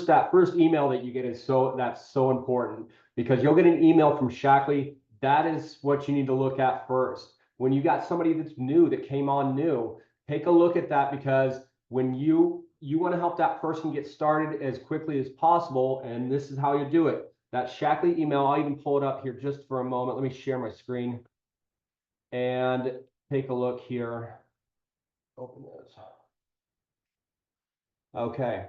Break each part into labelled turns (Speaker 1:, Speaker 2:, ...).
Speaker 1: that first email that you get is that's so important, because you'll get an email from Shackley. That is what you need to look at first. When you got somebody that's new, that came on new, take a look at that, because when you want to help that person get started as quickly as possible, and this is how you do it. That Shackley email, I'll even pull it up here just for a moment. Let me share my screen and take a look here. Open this. Okay,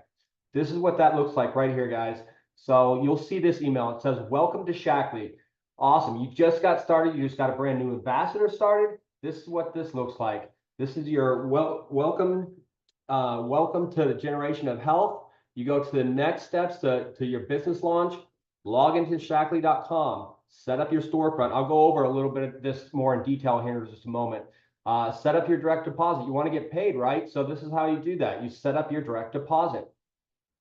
Speaker 1: this is what that looks like right here, guys. So you'll see this email. It says, welcome to Shackley. Awesome. You just got started. You just got a brand new ambassador started. This is what this looks like. This is your welcome to the generation of health. You go to the next steps to your business launch. Log into Shackley.com. Set up your storefront. I'll go over a little bit of this more in detail here in just a moment. Set up your direct deposit. You want to get paid, right? So this is how you do that. You set up your direct deposit.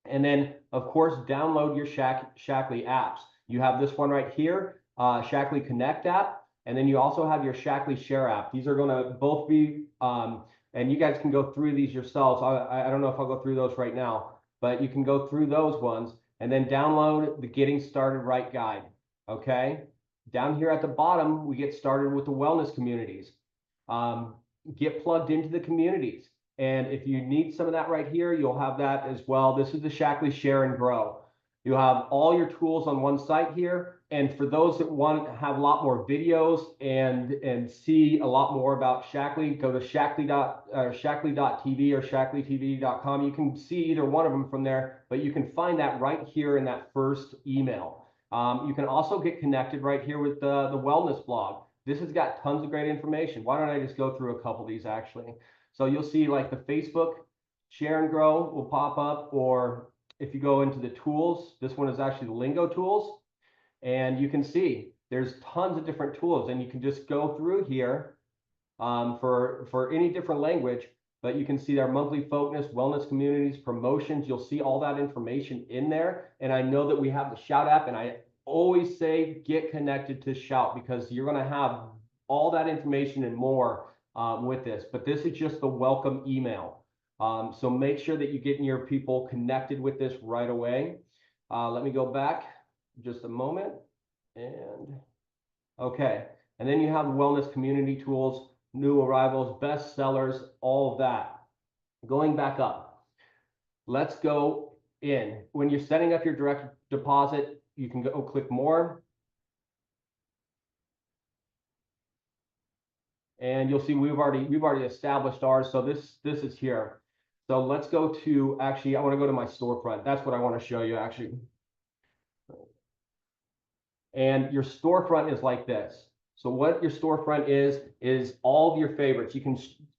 Speaker 1: And then, of course, download your Shackley apps. You have this one right here, Shackley Connect app. And then you also have your Shackley Share app. These are going to both be, and you guys can go through these yourselves. I don't know if I'll go through those right now, but you can go through those ones and then download the Getting Started Right guide. Okay. Down here at the bottom, we get started with the wellness communities. Get plugged into the communities. And if you need some of that right here, you'll have that as well. This is the Shackley Share and Grow. You have all your tools on one site here. And for those that want to have a lot more videos and see a lot more about Shackley, go to shackley.tv or shackleytv.com. You can see either one of them from there, but you can find that right here in that first email. You can also get connected right here with the wellness blog. This has got tons of great information. Why don't I just go through a couple of these actually? So you'll see like the Facebook Share and Grow will pop up, or if you go into the tools, this one is actually the Lingo tools. And you can see there's tons of different tools, and you can just go through here for any different language, but you can see their monthly focus, wellness communities, promotions. You'll see all that information in there. And I know that we have the Shout app, and I always say get connected to Shout, because you're going to have all that information and more with this. But this is just the welcome email. So make sure that you're getting your people connected with this right away. Let me go back just a moment. And okay. And then you have wellness community tools, new arrivals, best sellers, all of that. Going back up, let's go in. When you're setting up your direct deposit, you can go click more. And you'll see we've already established ours. So this is here. So let's go to, actually, I want to go to my storefront. That's what I want to show you actually. And your storefront is like this. So what your storefront is all of your favorites. You can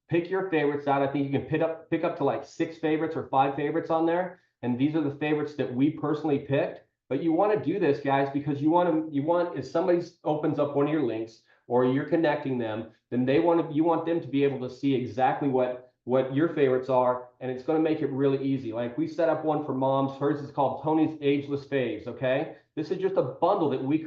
Speaker 1: pick your favorites out. I think you can pick up to like 6 favorites or 5 favorites on there. And these are the favorites that we personally picked. But you want to do this, guys, because you want if somebody opens up one of your links or you're connecting them, then you want them to be able to see exactly what your favorites are, and it's going to make it really easy. Like we set up one for moms. Hers is called Toni's Ageless Faves. Okay, this is just a bundle that we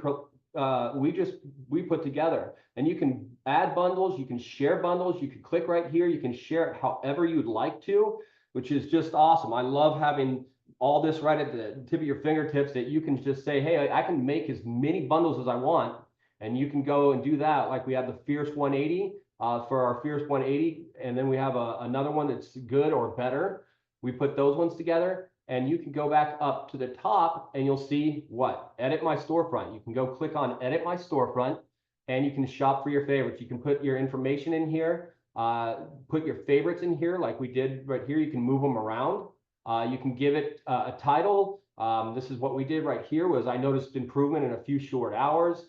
Speaker 1: put together, and you can add bundles, you can share bundles, you can click right here, you can share it however you'd like to, which is just awesome. I love having all this right at the tip of your fingertips, that you can just say, hey, I can make as many bundles as I want, and you can go and do that. Like we have the Fierce 180 for our Fierce 180, and then we have another one that's good or better. We put those ones together, and you can go back up to the top and you'll see what? Edit my storefront. You can go click on Edit my storefront, and you can shop for your favorites. You can put your information in here, put your favorites in here like we did right here. You can move them around. You can give it a title. This is what we did right here was I noticed improvement in a few short hours.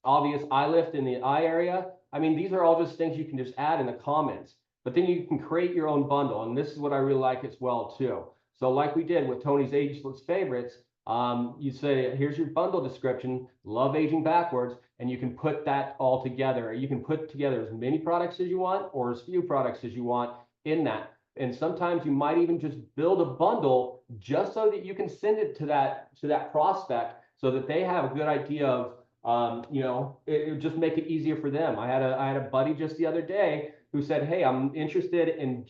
Speaker 1: Obvious eye lift in the eye area. I mean, these are all just things you can just add in the comments, but then you can create your own bundle. And this is what I really like as well too. So like we did with Toni's Ageless Favorites, you say, here's your bundle description, love aging backwards, and you can put that all together. You can put together as many products as you want or as few products as you want in that. And sometimes you might even just build a bundle just so that you can send it to that prospect so that they have a good idea of, it would just make it easier for them. I had a buddy just the other day who said, hey, I'm interested in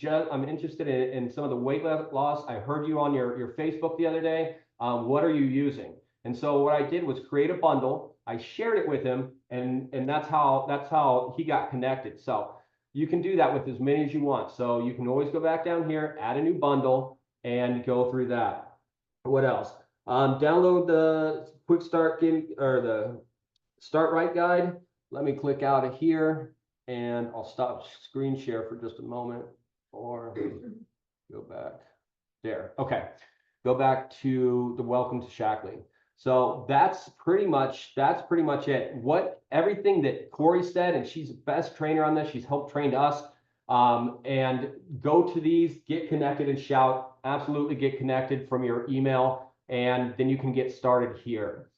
Speaker 1: some of the weight loss. I heard you on your Facebook the other day. What are you using? And so what I did was create a bundle. I shared it with him, and that's how he got connected. So you can do that with as many as you want. So you can always go back down here, add a new bundle, and go through that. What else? Download the quick start or the start right guide. Let me click out of here, and I'll stop screen share for just a moment, or go back there. Okay, go back to the welcome to Shackley. So that's pretty much it. Everything that Corey said, and she's the best trainer on this. She's helped train us. And go to these, get connected and shout. Absolutely get connected from your email, and then you can get started here.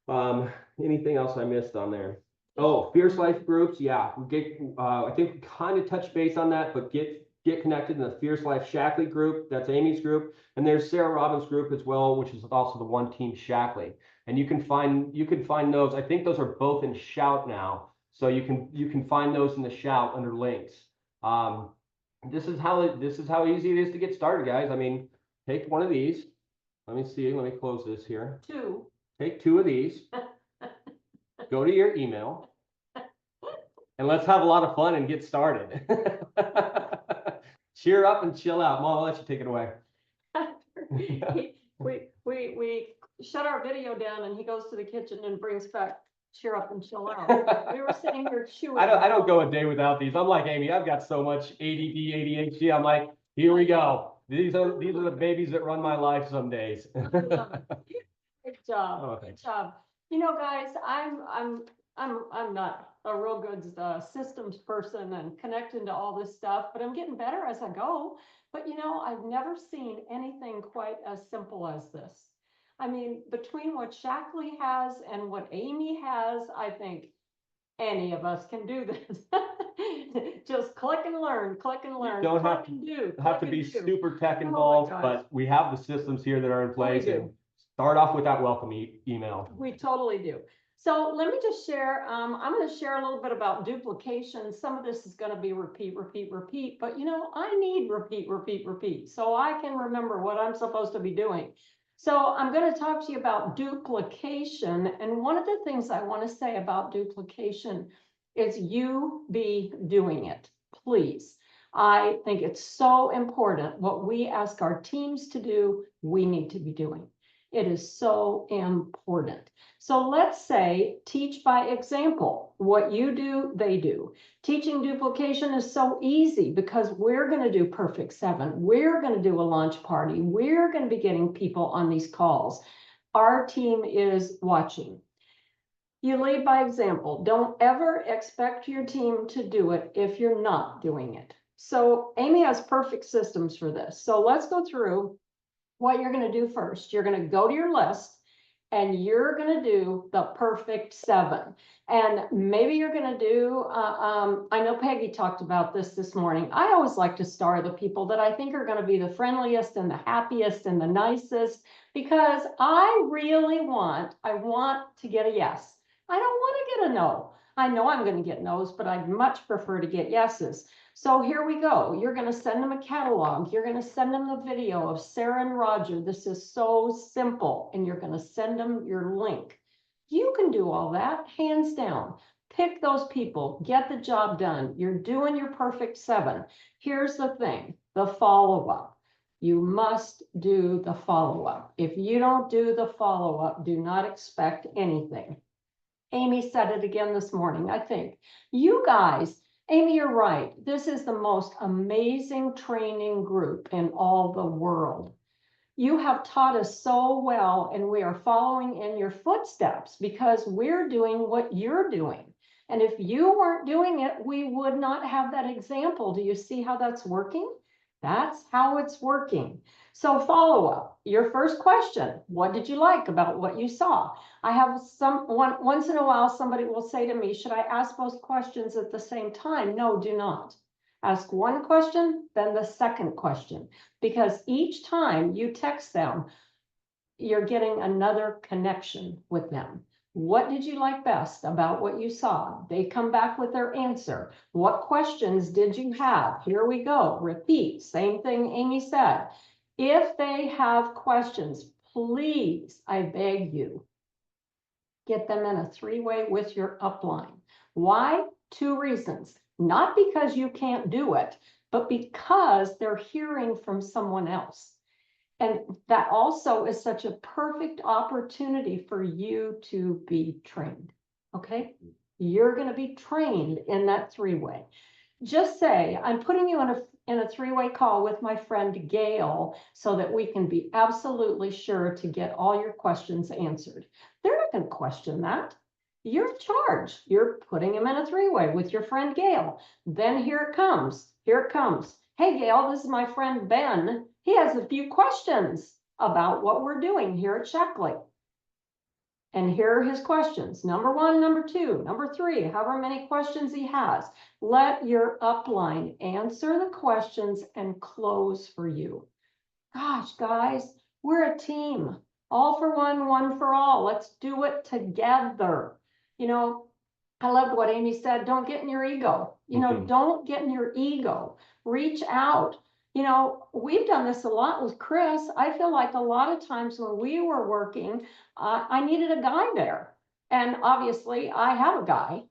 Speaker 1: Anything else I missed on there? Oh, Fierce Life groups. Yeah, I think we kind of touched base on that, but get connected in the Fierce Life Shackley group. That's Amy's group, and there's Sarah Robbins' group as well, which is also the One Team Shackley. And you can find those. I think those are both in Shout now, so you can find those in the Shout under links. This is how easy it is to get started, guys. I mean, take one of these. Let me close this here. Take 2 of these. Go to your email, and let's have a lot of fun and get started. Cheer up and chill out. Mom, I'll let you take it away.
Speaker 2: we shut our video down, and he goes to the kitchen and brings back cheer up and chill out. We were sitting here chewing.
Speaker 1: I don't go a day without these. I'm like Amy. I've got so much ADD, ADHD. I'm like, here we go. These are the babies that run my life some days.
Speaker 2: Good job.
Speaker 1: Oh,
Speaker 2: Good job. You know, guys, I'm not a real good systems person and connecting to all this stuff, but I'm getting better as I go. But you know, I've never seen anything quite as simple as this. I mean, between what Shackley has and what Amy has, I think any of us can do this. Just click and learn, click and learn.
Speaker 1: Don't have to be super tech involved, but we have the systems here that are in place. And start off with that welcome email.
Speaker 2: We totally do. So let me just share. I'm going to share a little bit about duplication. Some of this is going to be repeat, but you know, I need repeat, so I can remember what I'm supposed to be doing. So I'm going to talk to you about duplication. And one of the things I want to say about duplication is you be doing it, please. I think it's so important. What we ask our teams to do, we need to be doing. It is so important. So let's say teach by example. What you do, they do. Teaching duplication is so easy because we're going to do Perfect 7. We're going to do a launch party. We're going to be getting people on these calls. Our team is watching. You lead by example. Don't ever expect your team to do it if you're not doing it. So Amy has perfect systems for this. So let's go through what you're going to do first. You're going to go to your list and you're going to do the Perfect 7. And maybe you're going to do, I know Peggy talked about this morning. I always like to star the people that I think are going to be the friendliest and the happiest and the nicest, because I want to get a yes. I don't want to get a no. I know I'm going to get no's, but I'd much prefer to get yeses. So here we go. You're going to send them a catalog. You're going to send them the video of Sarah and Roger. This is so simple. And you're going to send them your link. You can do all that, hands down. Pick those people. Get the job done. You're doing your Perfect 7. Here's the thing, the follow-up. You must do the follow-up. If you don't do the follow-up, do not expect anything. Amy said it again this morning, I think. You guys, Amy, you're right. This is the most amazing training group in all the world. You have taught us so well, and we are following in your footsteps because we're doing what you're doing. And if you weren't doing it, we would not have that example. Do you see how that's working? That's how it's working. So follow up. Your first question, what did you like about what you saw? I have once in a while, somebody will say to me, should I ask both questions at the same time? No, do not. Ask one question, then the second question, because each time you text them, you're getting another connection with them. What did you like best about what you saw? They come back with their answer. What questions did you have? Here we go. Repeat. Same thing Amy said. If they have questions, please, I beg you, get them in a three-way with your upline. Why? Two reasons. Not because you can't do it, but because they're hearing from someone else. And that also is such a perfect opportunity for you to be trained. Okay? You're going to be trained in that three-way. Just say, I'm putting you in a three-way call with my friend Gail so that we can be absolutely sure to get all your questions answered. They're not going to question that. You're in charge. You're putting them in a three-way with your friend Gail. Then here it comes. Here it comes. Hey, Gail, this is my friend Ben. He has a few questions about what we're doing here at Shackley. And here are his questions. Number one, number two, number three, however many questions he has. Let your upline answer the questions and close for you. Gosh, guys, we're a team. All for one, one for all. Let's do it together. You know, I loved what Amy said. Don't get in your ego. You know, don't get in your ego. Reach out. You know, we've done this a lot with Chris. I feel like a lot of times when we were working, I needed a guy there. And obviously I have a guy.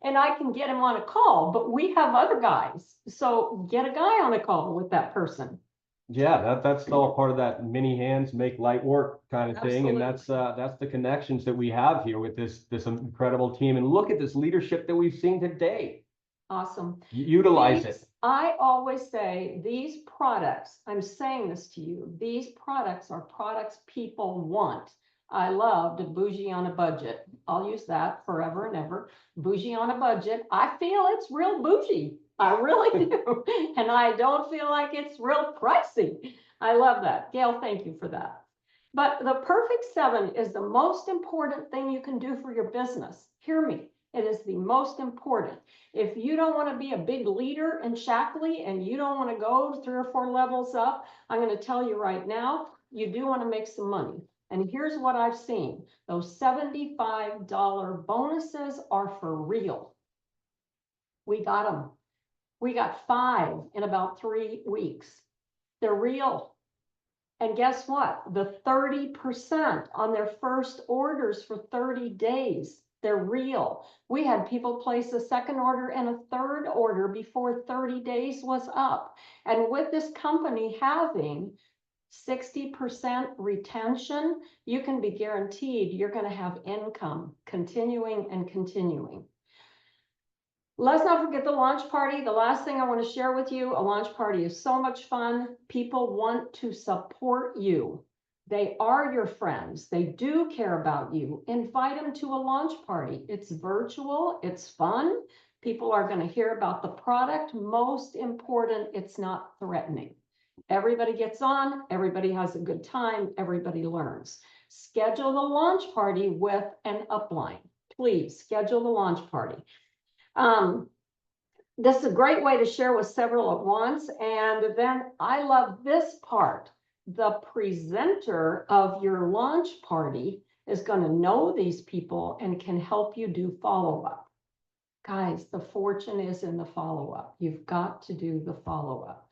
Speaker 2: and I can get him on a call, but we have other guys. So get a guy on a call with that person.
Speaker 1: Yeah, that's all part of that many hands make light work kind of thing. And that's the connections that we have here with this incredible team. And look at this leadership that we've seen today.
Speaker 2: Awesome.
Speaker 1: Utilize it.
Speaker 2: I always say these products, I'm saying this to you, these products are products people want. I loved bougie on a budget. I'll use that forever and ever. Bougie on a budget. I feel it's real bougie. I really do. And I don't feel like it's real pricey. I love that. Gail, thank you for that. But the perfect seven is the most important thing you can do for your business. Hear me. It is the most important. If you don't want to be a big leader in Shackley and you don't want to go 3 or 4 levels up, I'm going to tell you right now, you do want to make some money. And here's what I've seen. Those $75 bonuses are for real. We got them. We got 5 in about 3 weeks. They're real. And guess what? The 30% on their first orders for 30 days. They're real. We had people place a second order and a third order before 30 days was up. And with this company having 60% retention, you can be guaranteed you're going to have income continuing and continuing. Let's not forget the launch party. The last thing I want to share with you, a launch party is so much fun. People want to support you. They are your friends. They do care about you. Invite them to a launch party. It's virtual. It's fun. People are going to hear about the product. Most important, it's not threatening. Everybody gets on. Everybody has a good time. Everybody learns. Schedule the launch party with an upline. Please schedule the launch party. This is a great way to share with several at once. And then I love this part. The presenter of your launch party is going to know these people and can help you do follow-up. Guys, the fortune is in the follow-up. You've got to do the follow-up.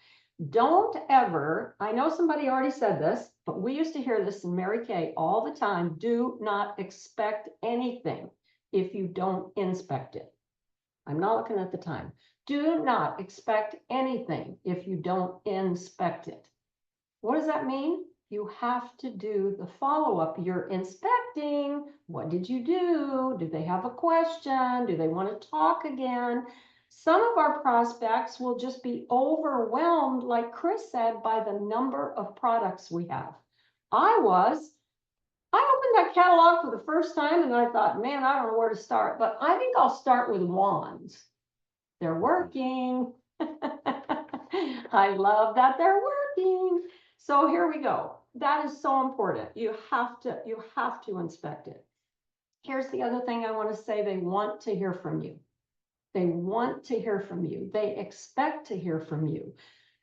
Speaker 2: Don't ever, I know somebody already said this, but we used to hear this in Mary Kay all the time. Do not expect anything if you don't inspect it. I'm not looking at the time. Do not expect anything if you don't inspect it. What does that mean? You have to do the follow-up. You're inspecting. What did you do? Do they have a question? Do they want to talk again? Some of our prospects will just be overwhelmed, like Chris said, by the number of products we have. I opened that catalog for the first time and I thought, man, I don't know where to start, but I think I'll start with wands. They're working. I love that they're working. So here we go. That is so important. You have to inspect it. Here's the other thing I want to say. They want to hear from you. They want to hear from you. They expect to hear from you.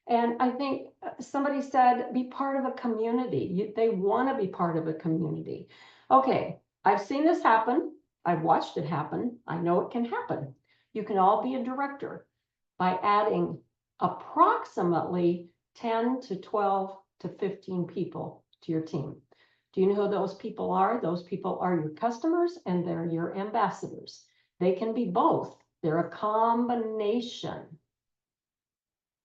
Speaker 2: And I think somebody said, be part of a community. They want to be part of a community. Okay, I've seen this happen. I've watched it happen. I know it can happen. You can all be a director by adding approximately 10 to 12 to 15 people to your team. Do you know who those people are? Those people are your customers and they're your ambassadors. They can be both. They're a combination.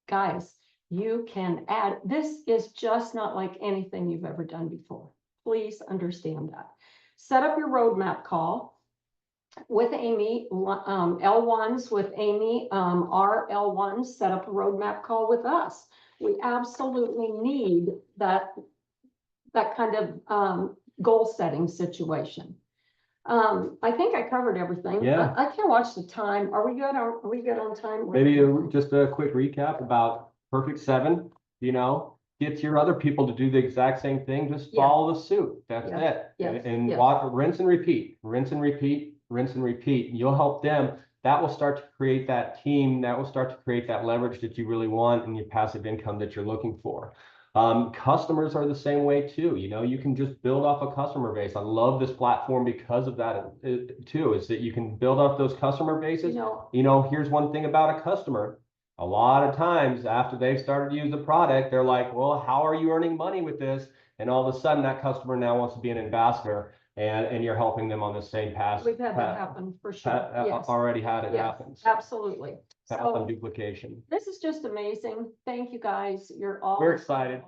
Speaker 2: Guys, you can add, this is just not like anything you've ever done before. Please understand that. Set up your roadmap call with Amy, L1s with Amy, our L1s, set up a roadmap call with us. We absolutely need that kind of goal setting situation. I think I covered everything.
Speaker 1: Yeah.
Speaker 2: I can't watch the time. Are we good? Are we good on time?
Speaker 1: Maybe just a quick recap about Perfect 7, you know, get your other people to do the exact same thing. Just
Speaker 2: Yeah.
Speaker 1: follow the suit. That's
Speaker 2: Yes.
Speaker 1: it.
Speaker 2: Yes.
Speaker 1: And
Speaker 2: Yes.
Speaker 1: rinse and repeat, rinse and repeat, rinse and repeat. You'll help them. That will start to create that team. That will start to create that leverage that you really want and your passive income that you're looking for. Customers are the same way too. You know, you can just build off a customer base. I love this platform because of that too, is that you can build off those customer bases. You know, here's one thing about a customer. A lot of times after they've started to use the product, they're like, well, how are you earning money with this? And all of a sudden that customer now wants to be an ambassador and you're helping them on the same path.
Speaker 2: We've had that happen for sure. Yes.
Speaker 1: Already had it
Speaker 2: Yes,
Speaker 1: happen.
Speaker 2: absolutely.
Speaker 1: Path
Speaker 2: So
Speaker 1: on duplication.
Speaker 2: this is just amazing. Thank you guys. You're all
Speaker 1: We're excited.